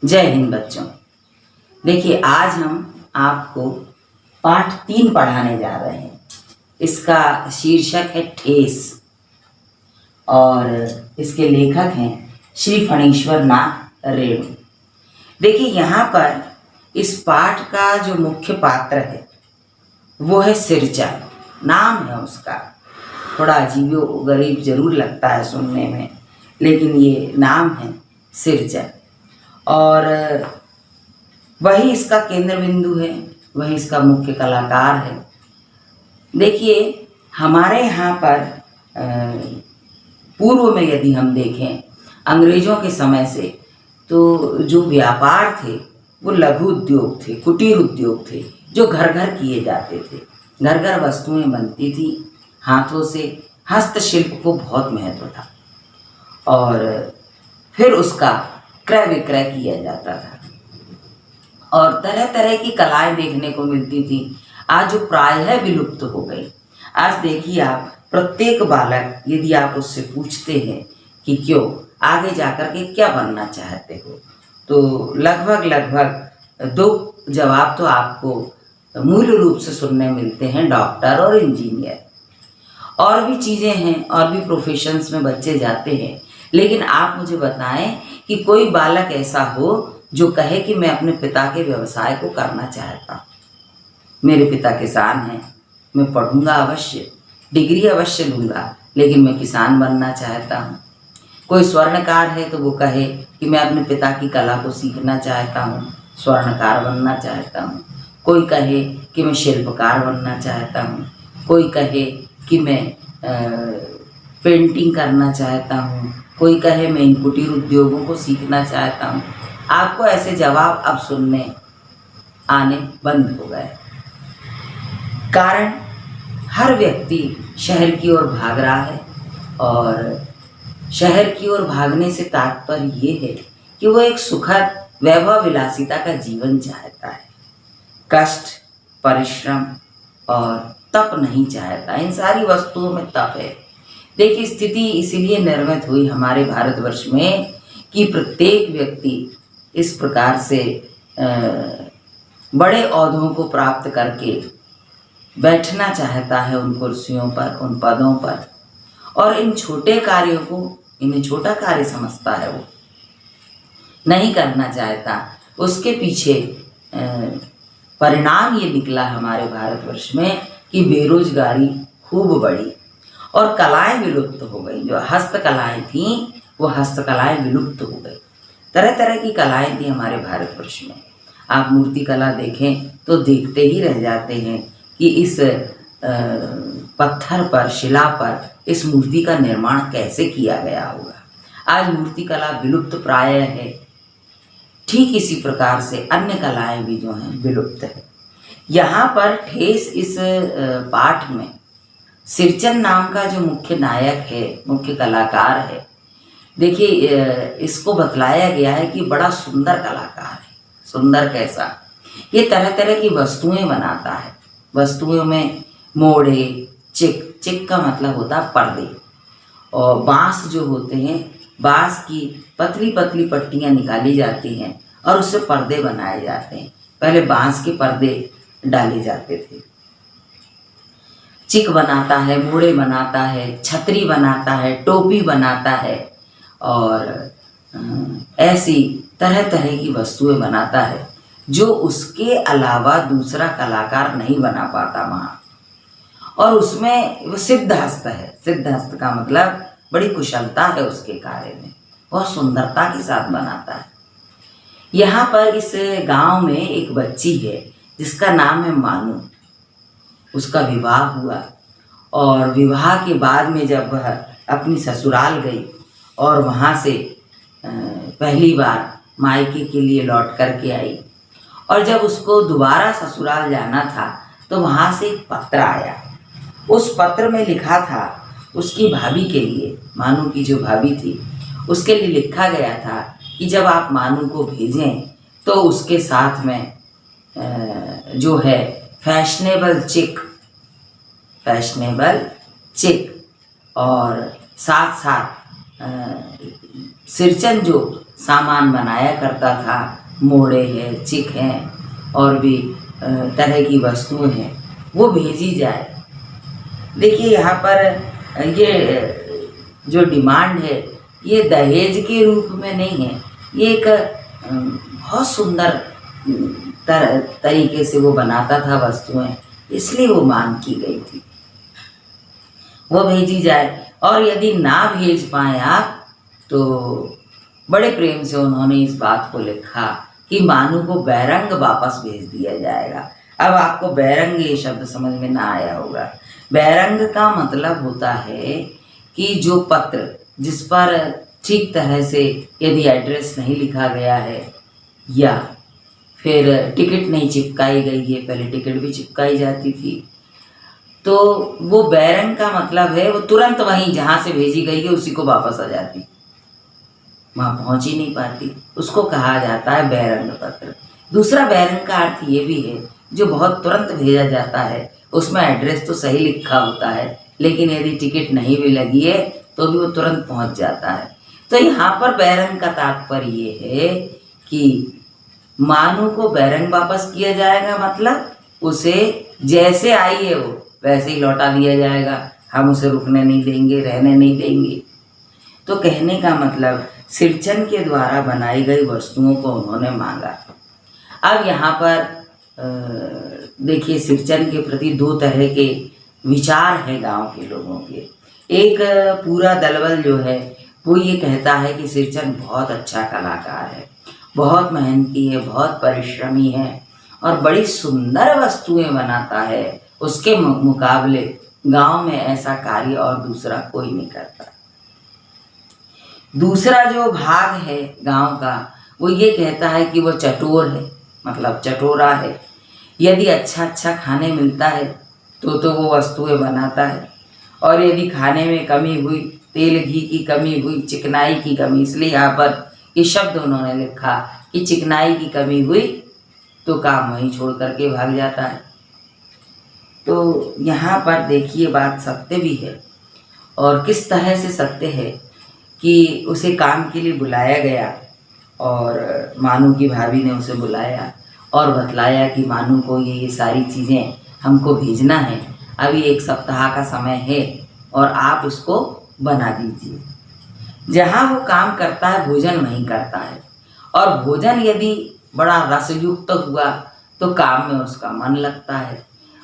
जय हिंद बच्चों। देखिए, आज हम आपको पाठ 3 पढ़ाने जा रहे हैं। इसका शीर्षक है ठेस और इसके लेखक हैं श्री फणीश्वर नाथ रेणु। देखिए, यहाँ पर इस पाठ का जो मुख्य पात्र है वो है सिरचा। नाम है उसका, थोड़ा अजीबो गरीब जरूर लगता है सुनने में, लेकिन ये नाम है सिरचा और वही इसका केंद्र बिंदु है, वही इसका मुख्य कलाकार है। देखिए, हमारे यहाँ पर पूर्व में यदि हम देखें अंग्रेजों के समय से, तो जो व्यापार थे वो लघु उद्योग थे, कुटीर उद्योग थे, जो घर घर किए जाते थे। घर घर वस्तुएं बनती थी हाथों से। हस्तशिल्प को बहुत महत्व था और फिर उसका क्रय विक्रय किया जाता था और तरह तरह की कलाएं देखने को मिलती थी, आज जो प्रायः विलुप्त हो गई। आज देखिए, आप प्रत्येक बालक यदि आप उससे पूछते हैं कि क्यों आगे जाकर के क्या बनना चाहते हो, तो लगभग 2 जवाब तो आपको मूल रूप से सुनने मिलते हैं, डॉक्टर और इंजीनियर। और भी चीज़ें हैं, और भी प्रोफेशंस में बच्चे जाते हैं, लेकिन आप मुझे बताएं कि कोई बालक ऐसा हो जो कहे कि मैं अपने पिता के व्यवसाय को करना चाहता हूँ। मेरे पिता किसान हैं, मैं पढ़ूंगा अवश्य, डिग्री अवश्य लूँगा, लेकिन मैं किसान बनना चाहता हूँ। कोई स्वर्णकार है तो वो कहे कि मैं अपने पिता की कला को सीखना चाहता हूँ, स्वर्णकार बनना चाहता हूँ। कोई कहे कि मैं शिल्पकार बनना चाहता हूँ, कोई कहे कि मैं पेंटिंग करना चाहता हूँ, कोई कहे मैं इन कुटीर उद्योगों को सीखना चाहता हूँ। आपको ऐसे जवाब अब सुनने आने बंद हो गए, कारण हर व्यक्ति शहर की ओर भाग रहा है और शहर की ओर भागने से तात्पर्य ये है कि वो एक सुखद वैभव विलासिता का जीवन चाहता है। कष्ट, परिश्रम और तप नहीं चाहता। इन सारी वस्तुओं में तप है। देखिए, स्थिति इसीलिए निर्मित हुई हमारे भारतवर्ष में कि प्रत्येक व्यक्ति इस प्रकार से बड़े ओहदों को प्राप्त करके बैठना चाहता है उन कुर्सियों पर, उन पदों पर, और इन छोटे कार्यों को, इन्हें छोटा कार्य समझता है, वो नहीं करना चाहता। उसके पीछे परिणाम ये निकला हमारे भारतवर्ष में कि बेरोजगारी खूब बढ़ी और कलाएं विलुप्त हो गई। जो हस्तकलाएं थीं वो हस्तकलाएं विलुप्त हो गई। तरह तरह की कलाएं थी हमारे भारतवर्ष में। आप मूर्ति कला देखें तो देखते ही रह जाते हैं कि इस पत्थर पर, शिला पर इस मूर्ति का निर्माण कैसे किया गया होगा। आज मूर्ति कला विलुप्त प्राय है। ठीक इसी प्रकार से अन्य कलाएं भी जो हैं विलुप्त है। यहाँ पर ठेस इस पाठ में सिरचन नाम का जो मुख्य नायक है, मुख्य कलाकार है, देखिए इसको बतलाया गया है कि बड़ा सुंदर कलाकार है। सुंदर कैसा? ये तरह तरह की वस्तुएं बनाता है। वस्तुओं में मोड़े, चिक का मतलब होता है पर्दे, और बांस जो होते हैं, बांस की पतली पतली पट्टियां निकाली जाती हैं और उससे पर्दे बनाए जाते हैं। पहले बांस के पर्दे डाले जाते थे। चिक बनाता है, मोड़े बनाता है, छतरी बनाता है, टोपी बनाता है और ऐसी तरह तरह की वस्तुएं बनाता है जो उसके अलावा दूसरा कलाकार नहीं बना पाता वहाँ। और उसमें वो सिद्धहस्त है। सिद्धहस्त का मतलब बड़ी कुशलता है उसके कार्य में, बहुत सुंदरता के साथ बनाता है। यहाँ पर इस गांव में एक बच्ची है जिसका नाम है मानू। उसका विवाह हुआ और विवाह के बाद में जब वह अपनी ससुराल गई और वहाँ से पहली बार मायके के लिए लौट कर के आई, और जब उसको दोबारा ससुराल जाना था तो वहाँ से एक पत्र आया। उस पत्र में लिखा था उसकी भाभी के लिए, मानू की जो भाभी थी उसके लिए लिखा गया था कि जब आप मानू को भेजें तो उसके साथ में जो है फैशनेबल चिक और साथ साथ सिरचन जो सामान बनाया करता था, मोड़े हैं, चिक हैं और भी तरह की वस्तुएं हैं, वो भेजी जाए। देखिए यहाँ पर ये जो डिमांड है ये दहेज के रूप में नहीं है, ये एक बहुत सुंदर तरीके से वो बनाता था वस्तुएं, इसलिए वो मांग की गई थी, वो भेजी जाए। और यदि ना भेज पाए आप तो बड़े प्रेम से उन्होंने इस बात को लिखा कि मानू को बैरंग वापस भेज दिया जाएगा। अब आपको बैरंग ये शब्द समझ में ना आया होगा। बैरंग का मतलब होता है कि जो पत्र जिस पर ठीक तरह से यदि एड्रेस नहीं लिखा गया है या फिर टिकट नहीं चिपकाई गई है, पहले टिकट भी चिपकाई जाती थी, तो वो बैरंग का मतलब है वो तुरंत वहीं जहाँ से भेजी गई है उसी को वापस आ जाती, वहाँ पहुँच ही नहीं पाती, उसको कहा जाता है बैरंग पत्र। दूसरा बैरंग का अर्थ ये भी है जो बहुत तुरंत भेजा जाता है, उसमें एड्रेस तो सही लिखा होता है लेकिन यदि टिकट नहीं भी लगी है तो भी वो तुरंत पहुँच जाता है। तो यहाँ पर बैरंग का तात्पर्य ये है कि मानू को बैरंग वापस किया जाएगा, मतलब उसे जैसे आई है वो वैसे ही लौटा दिया जाएगा, हम उसे रुकने नहीं देंगे, रहने नहीं देंगे। तो कहने का मतलब सिरचन के द्वारा बनाई गई वस्तुओं को उन्होंने मांगा। अब यहाँ पर देखिए सिरचन के प्रति दो तरह के विचार हैं गांव के लोगों के। एक पूरा दलबल जो है वो ये कहता है कि सिरचन बहुत अच्छा कलाकार है, बहुत मेहनती है, बहुत परिश्रमी है और बड़ी सुंदर वस्तुएं बनाता है, उसके मुकाबले गांव में ऐसा कार्य और दूसरा कोई नहीं करता। दूसरा जो भाग है गांव का वो ये कहता है कि वो चटोर है, मतलब चटोरा है, यदि अच्छा अच्छा खाने मिलता है तो वो वस्तुएं बनाता है और यदि खाने में कमी हुई, तेल घी की कमी हुई, चिकनाई की कमी, इसलिए यहाँ पर ये शब्द उन्होंने लिखा कि चिकनाई की कमी हुई तो काम वहीं छोड़ करके भाग जाता है। तो यहाँ पर देखिए बात सत्य भी है और किस तरह से सत्य है कि उसे काम के लिए बुलाया गया और मानू की भाभी ने उसे बुलाया और बतलाया कि मानू को ये सारी चीज़ें हमको भेजना है, अभी 1 सप्ताह का समय है और आप उसको बना दीजिए। जहाँ वो काम करता है भोजन वहीं करता है और भोजन यदि बड़ा रसयुक्त हुआ तो काम में उसका मन लगता है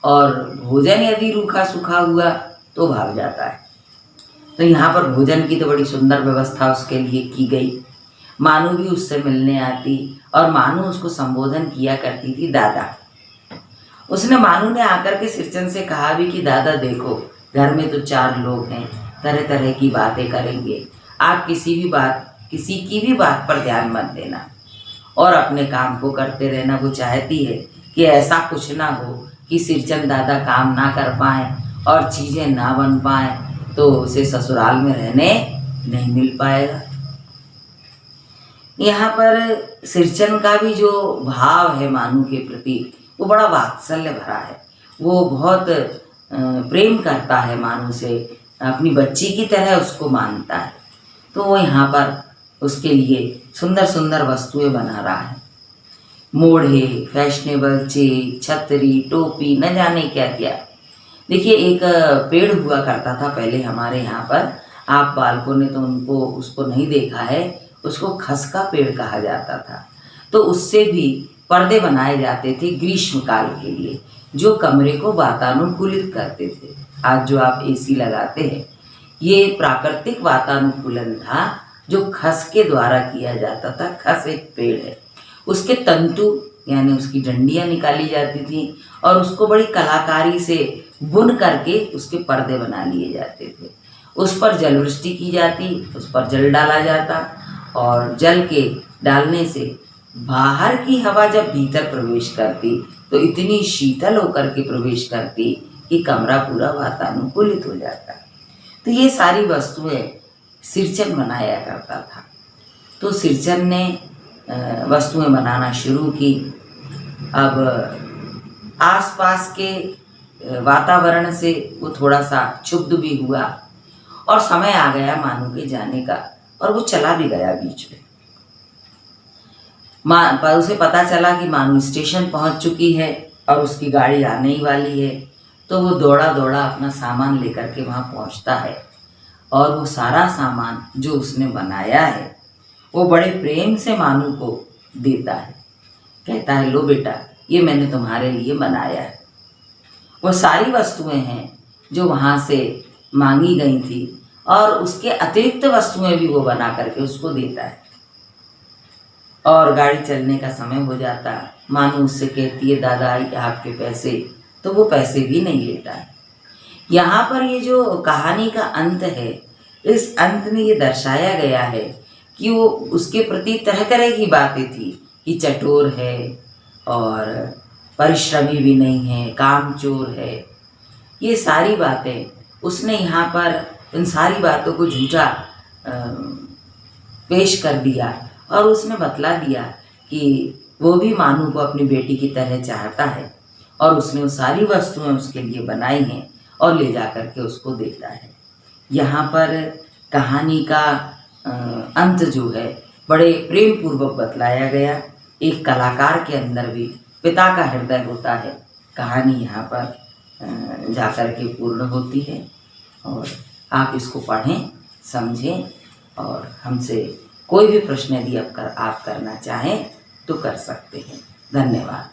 और भोजन यदि रूखा सूखा हुआ तो भाग जाता है। तो यहाँ पर भोजन की तो बड़ी सुंदर व्यवस्था उसके लिए की गई। मानू भी उससे मिलने आती और मानू उसको संबोधन किया करती थी दादा। मानू ने आकर के सिरचन से कहा भी कि दादा देखो घर में तो 4 लोग हैं, तरह तरह की बातें करेंगे, आप किसी की भी बात पर ध्यान मत देना और अपने काम को करते रहना। वो चाहती है कि ऐसा कुछ ना हो कि सिरचन दादा काम ना कर पाए और चीज़ें ना बन पाए तो उसे ससुराल में रहने नहीं मिल पाएगा। यहाँ पर सिरचन का भी जो भाव है मानू के प्रति वो बड़ा वात्सल्य भरा है, वो बहुत प्रेम करता है मानू से, अपनी बच्ची की तरह उसको मानता है। तो वो यहाँ पर उसके लिए सुंदर सुंदर वस्तुएं बना रहा है, मोढ़े, फैशनेबल चेक, छतरी, टोपी, न जाने क्या क्या। देखिए एक पेड़ हुआ करता था पहले हमारे यहाँ पर, आप बालकों ने तो उसको नहीं देखा है, उसको खस का पेड़ कहा जाता था। तो उससे भी पर्दे बनाए जाते थे ग्रीष्म काल के लिए, जो कमरे को वातानुकूलित करते थे। आज जो आप एसी लगाते हैं ये प्राकृतिक वातानुकूलन था जो खस के द्वारा किया जाता था। खस एक पेड़ है, उसके तंतु यानी उसकी डंडियाँ निकाली जाती थी और उसको बड़ी कलाकारी से बुन करके उसके पर्दे बना लिए जाते थे। उस पर जलवृष्टि की जाती, उस पर जल डाला जाता और जल के डालने से बाहर की हवा जब भीतर प्रवेश करती तो इतनी शीतल होकर के प्रवेश करती कि कमरा पूरा वातानुकूलित हो जाता। तो ये सारी वस्तुएं सिरचन बनाया करता था। तो सिरचन ने वस्तुएं बनाना शुरू की। अब आसपास के वातावरण से वो थोड़ा सा क्षुब्ध भी हुआ और समय आ गया मानू के जाने का और वो चला भी गया बीच में। पर उसे पता चला कि मानू स्टेशन पहुंच चुकी है और उसकी गाड़ी आने ही वाली है। तो वो दौड़ा दौड़ा अपना सामान लेकर के वहाँ पहुँचता है और वो सारा सामान जो उसने बनाया है वो बड़े प्रेम से मानू को देता है। कहता है, लो बेटा, ये मैंने तुम्हारे लिए बनाया है। वो सारी वस्तुएं हैं जो वहाँ से मांगी गई थी और उसके अतिरिक्त वस्तुएं भी वो बना करके उसको देता है। और गाड़ी चलने का समय हो जाता है। मानू उससे कहती है, दादा आपके पैसे, तो वो पैसे भी नहीं लेता है। यहाँ पर ये जो कहानी का अंत है, इस अंत में ये दर्शाया गया है कि वो उसके प्रति तरह तरह की बातें थी कि चटोर है और परिश्रमी भी नहीं है, कामचोर है। ये सारी बातें उसने यहाँ पर उन सारी बातों को झूठा पेश कर दिया और उसने बतला दिया कि वो भी मानू को अपनी बेटी की तरह चाहता है और उसने वो सारी वस्तुएं उसके लिए बनाई हैं और ले जा कर के उसको देता है। यहाँ पर कहानी का अंत जो है बड़े प्रेम पूर्वक बतलाया गया। एक कलाकार के अंदर भी पिता का हृदय होता है। कहानी यहाँ पर जाकर के पूर्ण होती है और आप इसको पढ़ें, समझें और हमसे कोई भी प्रश्न यदि आप करना चाहें तो कर सकते हैं। धन्यवाद।